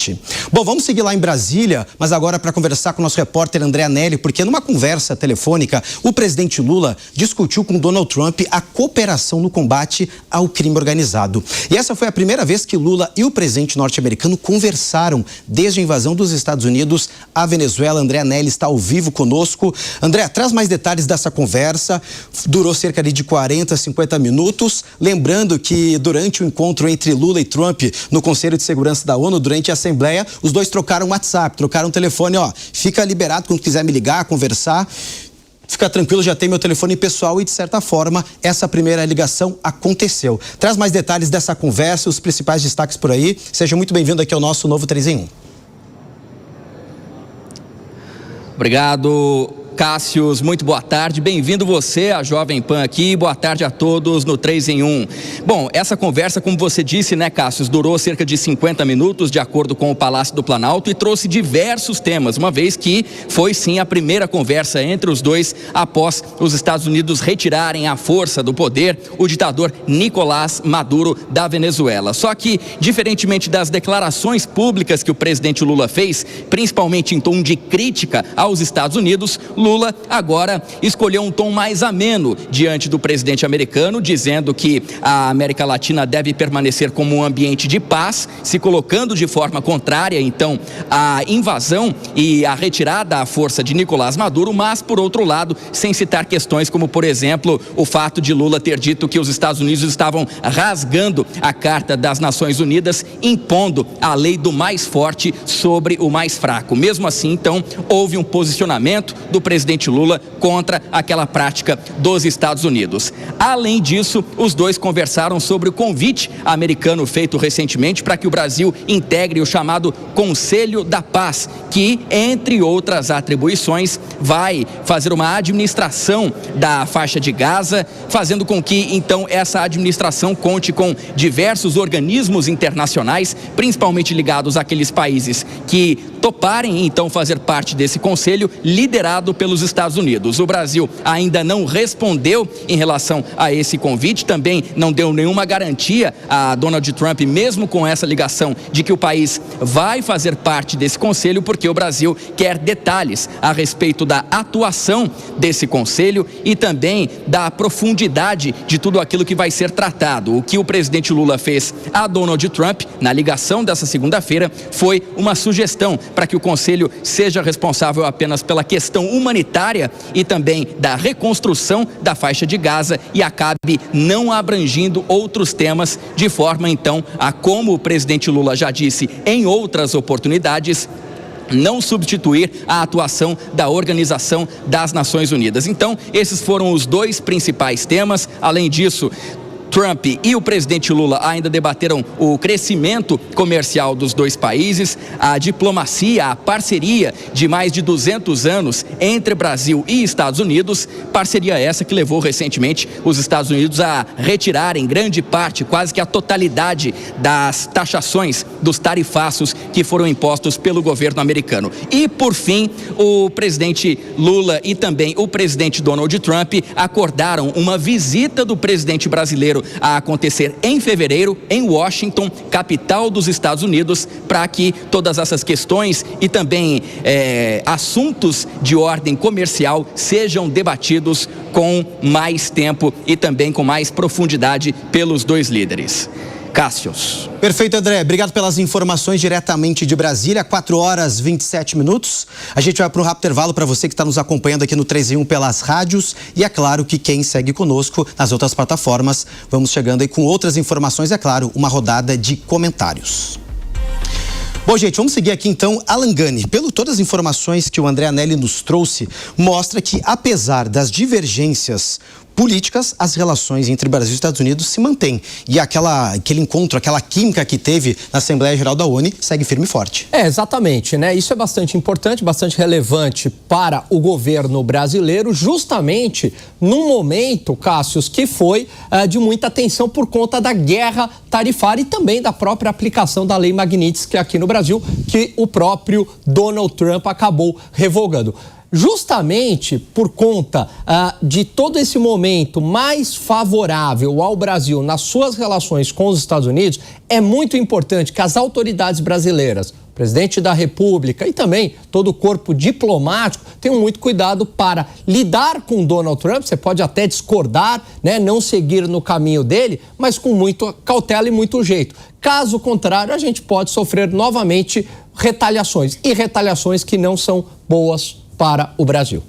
combate. Bom, vamos seguir lá em Brasília, mas agora para conversar com o nosso repórter André Anelli, porque numa conversa telefônica, o presidente Lula discutiu com Donald Trump a cooperação no combate ao crime organizado. E essa foi a primeira vez que Lula e o presidente norte-americano conversaram desde a invasão dos Estados Unidos à Venezuela. André Anelli está ao vivo conosco. André, traz mais detalhes dessa conversa. Durou cerca de 40, 50 minutos. Lembrando que durante o encontro entre Lula e Trump no Conselho de Segurança da ONU, durante a Assembleia, os dois trocaram WhatsApp, trocaram telefone. Fica liberado quando quiser me ligar, conversar. Fica tranquilo, já tem meu telefone pessoal e, de certa forma, essa primeira ligação aconteceu. Traz mais detalhes dessa conversa, os principais destaques por aí. Seja muito bem-vindo aqui ao nosso Novo 3 em 1. Obrigado, Cássius, muito boa tarde, bem-vindo você, a Jovem Pan aqui, boa tarde a todos no 3 em 1. Bom, essa conversa, como você disse, né, Cássius, durou cerca de 50 minutos, de acordo com o Palácio do Planalto, e trouxe diversos temas, uma vez que foi sim a primeira conversa entre os dois após os Estados Unidos retirarem à força do poder o ditador Nicolás Maduro da Venezuela. Só que, diferentemente das declarações públicas que o presidente Lula fez, principalmente em tom de crítica aos Estados Unidos, Lula agora escolheu um tom mais ameno diante do presidente americano, dizendo que a América Latina deve permanecer como um ambiente de paz, se colocando de forma contrária, então, à invasão e à retirada à força de Nicolás Maduro, mas, por outro lado, sem citar questões como, por exemplo, o fato de Lula ter dito que os Estados Unidos estavam rasgando a Carta das Nações Unidas, impondo a lei do mais forte sobre o mais fraco. Mesmo assim, então, houve um posicionamento do presidente Lula contra aquela prática dos Estados Unidos. Além disso, os dois conversaram sobre o convite americano feito recentemente para que o Brasil integre o chamado Conselho da Paz, que, entre outras atribuições, vai fazer uma administração da faixa de Gaza, fazendo com que, então, essa administração conte com diversos organismos internacionais, principalmente ligados àqueles países que toparem, então, fazer parte desse conselho, liderado pelos Estados Unidos. O Brasil ainda não respondeu em relação a esse convite, também não deu nenhuma garantia a Donald Trump, mesmo com essa ligação de que o país vai fazer parte desse conselho, porque o Brasil quer detalhes a respeito da atuação desse conselho e também da profundidade de tudo aquilo que vai ser tratado. O que o presidente Lula fez a Donald Trump na ligação dessa segunda-feira foi uma sugestão para que o conselho seja responsável apenas pela questão humanitária e também da reconstrução da faixa de Gaza e acabe não abrangindo outros temas, de forma então a, como o presidente Lula já disse em outras oportunidades, não substituir a atuação da Organização das Nações Unidas. Então, esses foram os dois principais temas. Além disso, Trump e o presidente Lula ainda debateram o crescimento comercial dos dois países, a diplomacia, a parceria de mais de 200 anos entre Brasil e Estados Unidos, parceria essa que levou recentemente os Estados Unidos a retirarem grande parte, quase que a totalidade das taxações dos tarifaços que foram impostos pelo governo americano. E, por fim, o presidente Lula e também o presidente Donald Trump acordaram uma visita do presidente brasileiro a acontecer em fevereiro em Washington, capital dos Estados Unidos, para que todas essas questões e também assuntos de ordem comercial sejam debatidos com mais tempo e também com mais profundidade pelos dois líderes. Cássius. Perfeito, André. Obrigado pelas informações diretamente de Brasília. 4h27. A gente vai para um rápido intervalo para você que está nos acompanhando aqui no 3 em 1 pelas rádios. E é claro que quem segue conosco nas outras plataformas, vamos chegando aí com outras informações. É claro, uma rodada de comentários. Bom, gente, vamos seguir aqui então. Alan Gani, pelo todas as informações que o André Anelli nos trouxe, mostra que apesar das divergências políticas, as relações entre Brasil e Estados Unidos se mantêm. E aquele encontro, aquela química que teve na Assembleia Geral da ONU segue firme e forte. Exatamente, né? Isso é bastante importante, bastante relevante para o governo brasileiro, justamente num momento, Cássius, que foi de muita tensão por conta da guerra tarifária e também da própria aplicação da Lei Magnitsky aqui no Brasil, que o próprio Donald Trump acabou revogando. Justamente por conta de todo esse momento mais favorável ao Brasil nas suas relações com os Estados Unidos, é muito importante que as autoridades brasileiras, presidente da República e também todo o corpo diplomático tenham muito cuidado para lidar com Donald Trump. Você pode até discordar, né, não seguir no caminho dele, mas com muita cautela e muito jeito. Caso contrário, a gente pode sofrer novamente retaliações, e retaliações que não são boas para o Brasil.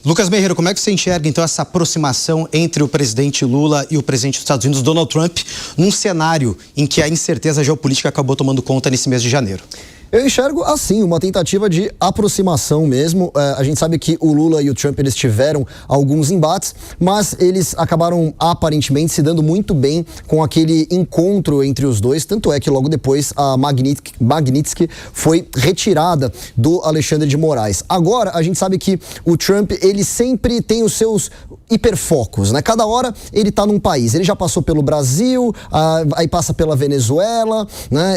Lucas Merreiro, como é que você enxerga, então, essa aproximação entre o presidente Lula e o presidente dos Estados Unidos, Donald Trump, num cenário em que a incerteza geopolítica acabou tomando conta nesse mês de janeiro? Eu enxergo, assim, uma tentativa de aproximação mesmo. A gente sabe que o Lula e o Trump, eles tiveram alguns embates, mas eles acabaram, aparentemente, se dando muito bem com aquele encontro entre os dois. Tanto é que logo depois a Magnitsky foi retirada do Alexandre de Moraes. Agora, a gente sabe que o Trump, ele sempre tem os seus hiperfocos, né? Cada hora ele tá num país. Ele já passou pelo Brasil, aí passa pela Venezuela, né?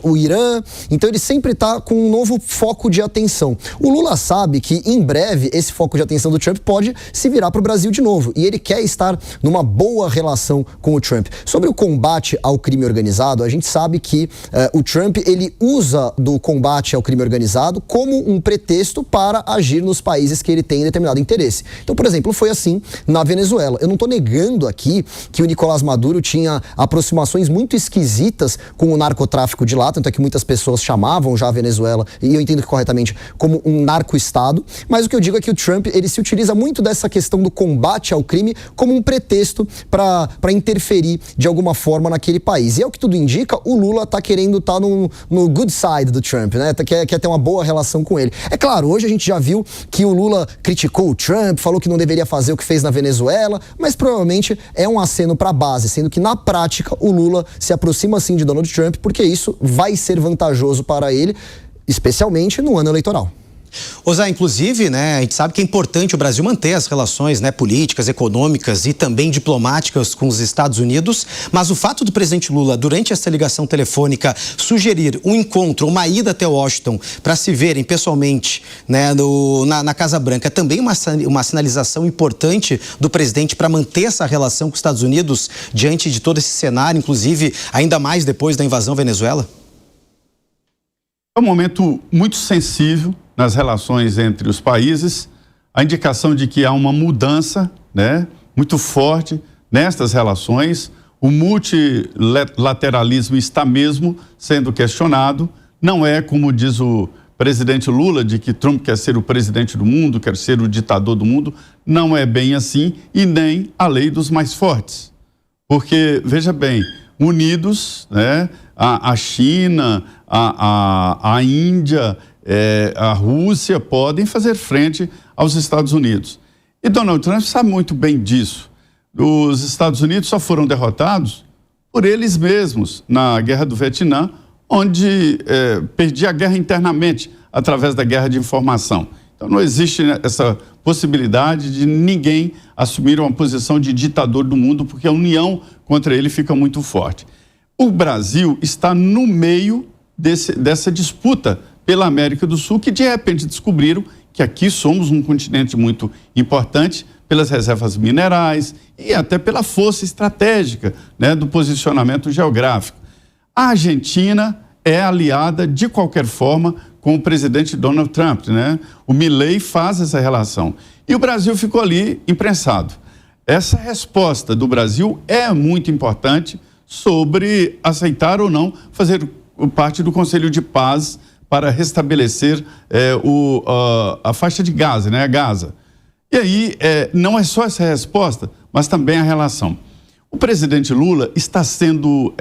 O Irã. Então ele sempre está com um novo foco de atenção. O Lula sabe que em breve esse foco de atenção do Trump pode se virar para o Brasil de novo, e ele quer estar numa boa relação com o Trump. Sobre o combate ao crime organizado, a gente sabe que o Trump, ele usa do combate ao crime organizado como um pretexto para agir nos países que ele tem determinado interesse. Então, por exemplo, foi assim na Venezuela. Eu não estou negando aqui que o Nicolás Maduro tinha aproximações muito esquisitas com o narcotráfico de lá, tanto é que muitas pessoas chamavam já a Venezuela, e eu entendo que corretamente, como um narco-estado, mas o que eu digo é que o Trump, ele se utiliza muito dessa questão do combate ao crime como um pretexto para interferir de alguma forma naquele país. E é o que tudo indica, o Lula tá querendo estar no good side do Trump, né? Quer ter uma boa relação com ele. É claro, hoje a gente já viu que o Lula criticou o Trump, falou que não deveria fazer o que fez na Venezuela, mas provavelmente é um aceno para a base, sendo que na prática o Lula se aproxima sim de Donald Trump, porque isso vai ser vantajoso para ele, especialmente no ano eleitoral. Zé, inclusive, né, a gente sabe que é importante o Brasil manter as relações, né, políticas, econômicas e também diplomáticas com os Estados Unidos, mas o fato do presidente Lula, durante essa ligação telefônica, sugerir um encontro, uma ida até Washington para se verem pessoalmente, né, na Casa Branca, é também uma sinalização importante do presidente para manter essa relação com os Estados Unidos diante de todo esse cenário, inclusive ainda mais depois da invasão à Venezuela? É um momento muito sensível nas relações entre os países, a indicação de que há uma mudança, né, muito forte nestas relações. O multilateralismo está mesmo sendo questionado. Não é, como diz o presidente Lula, de que Trump quer ser o presidente do mundo, quer ser o ditador do mundo. Não é bem assim, e nem a lei dos mais fortes. Porque, veja bem, unidos, né, a China, a Índia, a Rússia podem fazer frente aos Estados Unidos. E Donald Trump sabe muito bem disso. Os Estados Unidos só foram derrotados por eles mesmos na Guerra do Vietnã, onde perdia a guerra internamente através da guerra de informação. Então não existe essa possibilidade de ninguém assumir uma posição de ditador do mundo, porque a união contra ele fica muito forte. O Brasil está no meio dessa disputa pela América do Sul, que de repente descobriram que aqui somos um continente muito importante pelas reservas minerais e até pela força estratégica, né, do posicionamento geográfico. A Argentina é aliada de qualquer forma com o presidente Donald Trump, né? O Milei faz essa relação. E o Brasil ficou ali imprensado. Essa resposta do Brasil é muito importante sobre aceitar ou não fazer parte do Conselho de Paz para restabelecer a faixa de Gaza, né, a Gaza. E aí, não é só essa resposta, mas também a relação. O presidente Lula está sendo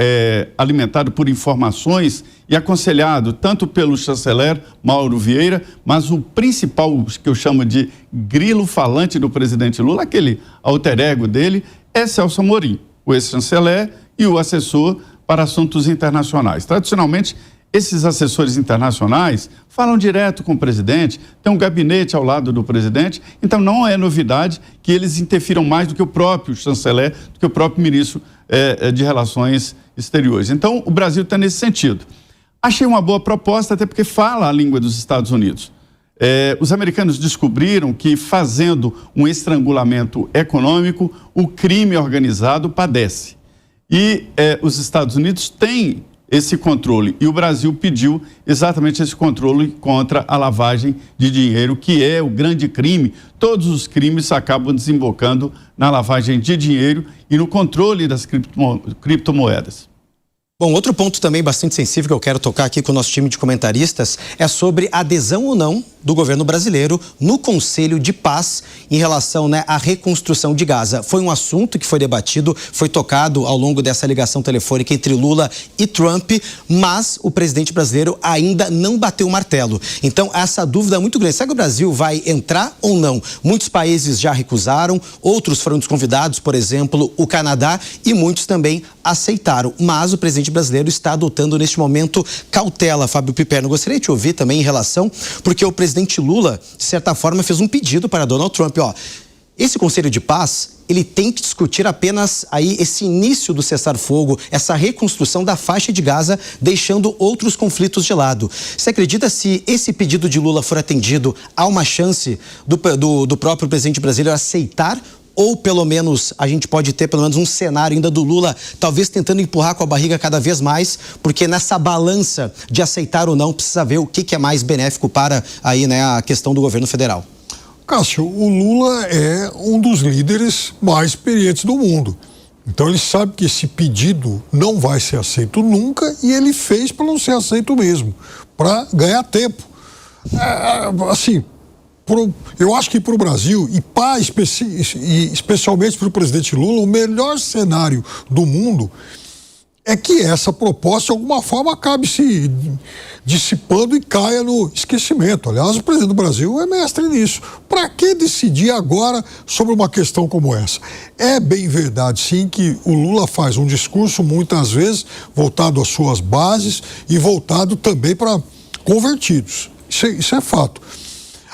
alimentado por informações e aconselhado tanto pelo chanceler Mauro Vieira, mas o principal, que eu chamo de grilo falante do presidente Lula, aquele alter ego dele, é Celso Amorim, o ex-chanceler e o assessor para assuntos internacionais. Tradicionalmente, esses assessores internacionais falam direto com o presidente, tem um gabinete ao lado do presidente, então não é novidade que eles interfiram mais do que o próprio chanceler, do que o próprio ministro de Relações Exteriores. Então, o Brasil está nesse sentido. Achei uma boa proposta, até porque fala a língua dos Estados Unidos. Os americanos descobriram que, fazendo um estrangulamento econômico, o crime organizado padece. E os Estados Unidos têm esse controle. E o Brasil pediu exatamente esse controle contra a lavagem de dinheiro, que é o grande crime. Todos os crimes acabam desembocando na lavagem de dinheiro e no controle das criptomoedas. Bom, outro ponto também bastante sensível que eu quero tocar aqui com o nosso time de comentaristas é sobre a adesão ou não do governo brasileiro no Conselho de Paz em relação, à reconstrução de Gaza. Foi um assunto que foi debatido, foi tocado ao longo dessa ligação telefônica entre Lula e Trump, mas o presidente brasileiro ainda não bateu o martelo. Então, essa dúvida é muito grande. Será que o Brasil vai entrar ou não? Muitos países já recusaram, outros foram desconvidados, por exemplo, o Canadá, e muitos também aceitaram. Mas o presidente brasileiro está adotando neste momento cautela. Fábio Piperno, gostaria de te ouvir também em relação, porque o presidente Lula, de certa forma, fez um pedido para Donald Trump, esse Conselho de Paz, ele tem que discutir apenas aí esse início do cessar-fogo, essa reconstrução da faixa de Gaza, deixando outros conflitos de lado. Você acredita, se esse pedido de Lula for atendido, há uma chance do próprio presidente brasileiro aceitar? Ou pelo menos a gente pode ter pelo menos um cenário ainda do Lula talvez tentando empurrar com a barriga cada vez mais, porque nessa balança de aceitar ou não precisa ver o que é mais benéfico para aí, a questão do governo federal. Cássio, o Lula é um dos líderes mais experientes do mundo. Então ele sabe que esse pedido não vai ser aceito nunca e ele fez para não ser aceito mesmo, para ganhar tempo. Eu acho que para o Brasil, e especialmente para o presidente Lula, o melhor cenário do mundo é que essa proposta, de alguma forma, acabe se dissipando e caia no esquecimento. Aliás, o presidente do Brasil é mestre nisso. Para que decidir agora sobre uma questão como essa? É bem verdade, sim, que o Lula faz um discurso, muitas vezes, voltado às suas bases e voltado também para convertidos. Isso é fato.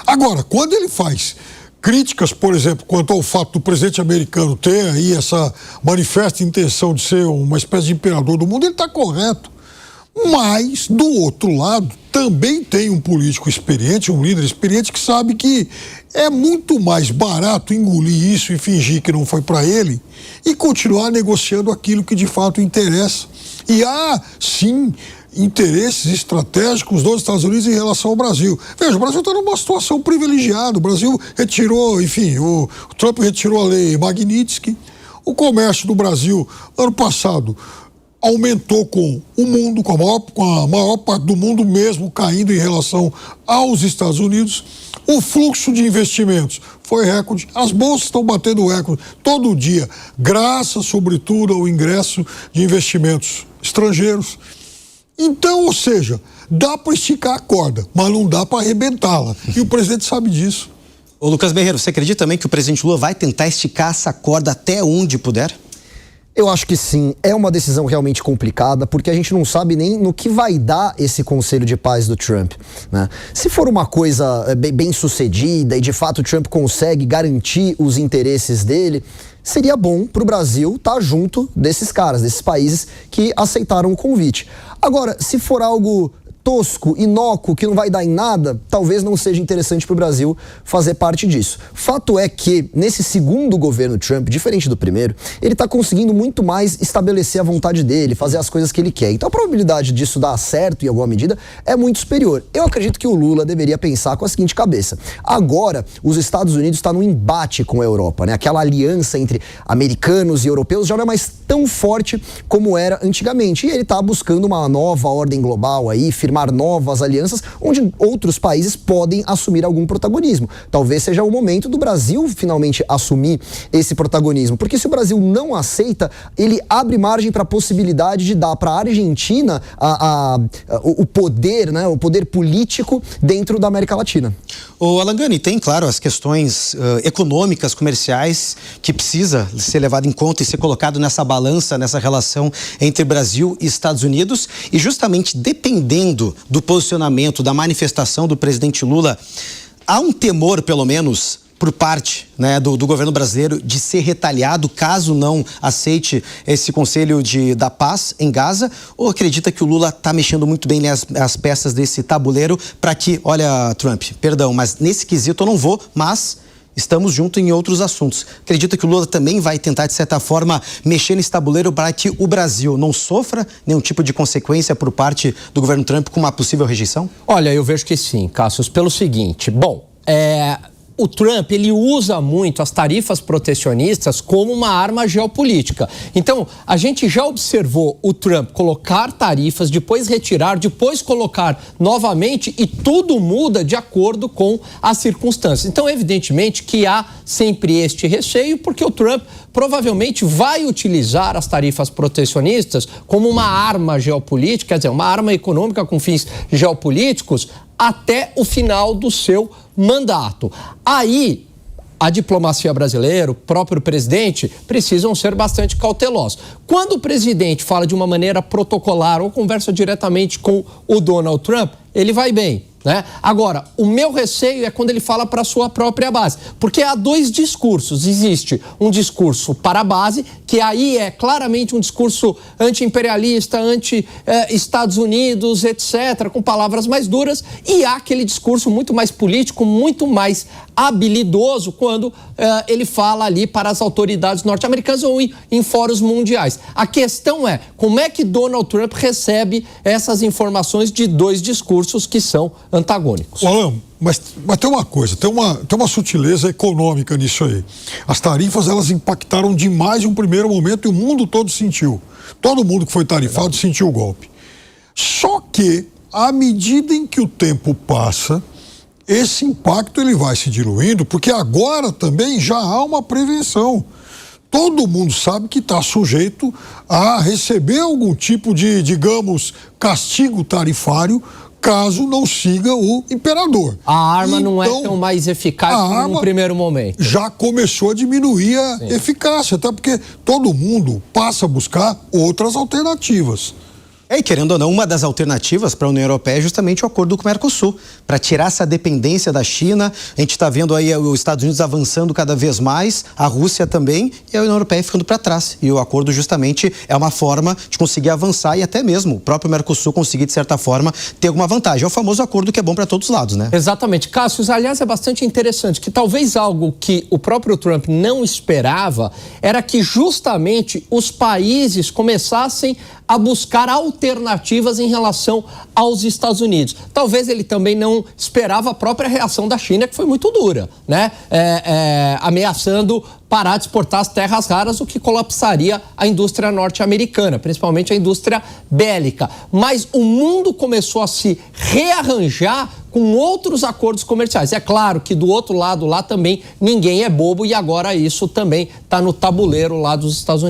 Agora, quando ele faz críticas, por exemplo, quanto ao fato do presidente americano ter aí essa manifesta intenção de ser uma espécie de imperador do mundo, ele está correto. Mas, do outro lado, também tem um político experiente, um líder experiente que sabe que é muito mais barato engolir isso e fingir que não foi para ele e continuar negociando aquilo que de fato interessa. E há, sim, interesses estratégicos dos Estados Unidos em relação ao Brasil. Veja, o Brasil está numa situação privilegiada. O Brasil retirou, o Trump retirou a lei Magnitsky. O comércio do Brasil, ano passado, aumentou com o mundo, com a maior parte do mundo mesmo caindo em relação aos Estados Unidos. O fluxo de investimentos foi recorde. As bolsas estão batendo recorde todo dia, graças, sobretudo, ao ingresso de investimentos estrangeiros. Então, ou seja, dá para esticar a corda, mas não dá para arrebentá-la. E o presidente sabe disso. Ô Lucas Berreiro, você acredita também que o presidente Lula vai tentar esticar essa corda até onde puder? Eu acho que sim, é uma decisão realmente complicada, porque a gente não sabe nem no que vai dar esse Conselho de Paz do Trump, né? Se for uma coisa bem sucedida e de fato o Trump consegue garantir os interesses dele, seria bom para o Brasil estar junto desses caras, desses países que aceitaram o convite. Agora, se for algo tosco, inócuo, que não vai dar em nada, talvez não seja interessante para o Brasil fazer parte disso. Fato é que, nesse segundo governo Trump, diferente do primeiro, ele está conseguindo muito mais estabelecer a vontade dele, fazer as coisas que ele quer. Então a probabilidade disso dar certo em alguma medida é muito superior. Eu acredito que o Lula deveria pensar com a seguinte cabeça: agora os Estados Unidos estão num embate com a Europa, né? Aquela aliança entre americanos e europeus já não é mais tão forte como era antigamente. E ele está buscando uma nova ordem global aí, firmar novas alianças, onde outros países podem assumir algum protagonismo. Talvez seja o momento do Brasil finalmente assumir esse protagonismo, porque se o Brasil não aceita, ele abre margem para a possibilidade de dar para a Argentina o poder, né, o poder político dentro da América Latina. O Alangani, tem, claro, as questões econômicas, comerciais, que precisa ser levado em conta e ser colocado nessa balança, nessa relação entre Brasil e Estados Unidos, e justamente dependendo do posicionamento, da manifestação do presidente Lula, há um temor, pelo menos, por parte, né, do governo brasileiro de ser retaliado caso não aceite esse Conselho da Paz em Gaza, ou acredita que o Lula está mexendo muito bem as peças desse tabuleiro para que, olha, Trump, perdão, mas nesse quesito eu não vou, mas estamos juntos em outros assuntos. Acredita que o Lula também vai tentar, de certa forma, mexer nesse tabuleiro para que o Brasil não sofra nenhum tipo de consequência por parte do governo Trump com uma possível rejeição? Olha, eu vejo que sim, Cássio, pelo seguinte. Bom, o Trump, ele usa muito as tarifas protecionistas como uma arma geopolítica. Então, a gente já observou o Trump colocar tarifas, depois retirar, depois colocar novamente e tudo muda de acordo com as circunstâncias. Então, evidentemente que há sempre este receio, porque o Trump provavelmente vai utilizar as tarifas protecionistas como uma arma geopolítica, quer dizer, uma arma econômica com fins geopolíticos até o final do seu mandato. Aí, a diplomacia brasileira, o próprio presidente, precisam ser bastante cautelosos. Quando o presidente fala de uma maneira protocolar ou conversa diretamente com o Donald Trump, ele vai bem, né? Agora, o meu receio é quando ele fala para a sua própria base, porque há dois discursos. Existe um discurso para a base, que aí é claramente um discurso anti-imperialista, anti-Estados Unidos, etc., com palavras mais duras, e há aquele discurso muito mais político, muito mais habilidoso, quando ele fala ali para as autoridades norte-americanas ou em fóruns mundiais. A questão é, como é que Donald Trump recebe essas informações de dois discursos que são antagônicos? Alan, mas tem uma coisa, tem uma sutileza econômica nisso aí. As tarifas, elas impactaram demais em um primeiro momento e o mundo todo sentiu. Todo mundo que foi tarifado sentiu o golpe. Só que, à medida em que o tempo passa, esse impacto ele vai se diluindo, porque agora também já há uma prevenção. Todo mundo sabe que está sujeito a receber algum tipo de, digamos, castigo tarifário caso não siga o imperador. A arma não é tão mais eficaz como no primeiro momento. Já começou a diminuir a eficácia, até porque todo mundo passa a buscar outras alternativas. E querendo ou não, uma das alternativas para a União Europeia é justamente o acordo com o Mercosul, para tirar essa dependência da China. A gente está vendo aí os Estados Unidos avançando cada vez mais, a Rússia também, e a União Europeia ficando para trás. E o acordo justamente é uma forma de conseguir avançar e até mesmo o próprio Mercosul conseguir, de certa forma, ter alguma vantagem. É o famoso acordo que é bom para todos os lados, né? Exatamente. Cássio, aliás, é bastante interessante que talvez algo que o próprio Trump não esperava era que justamente os países começassem a buscar alternativas em relação aos Estados Unidos. Talvez ele também não esperava a própria reação da China, que foi muito dura, né? Ameaçando parar de exportar as terras raras, o que colapsaria a indústria norte-americana, principalmente a indústria bélica. Mas o mundo começou a se rearranjar com outros acordos comerciais. É claro que do outro lado lá também ninguém é bobo e agora isso também está no tabuleiro lá dos Estados Unidos.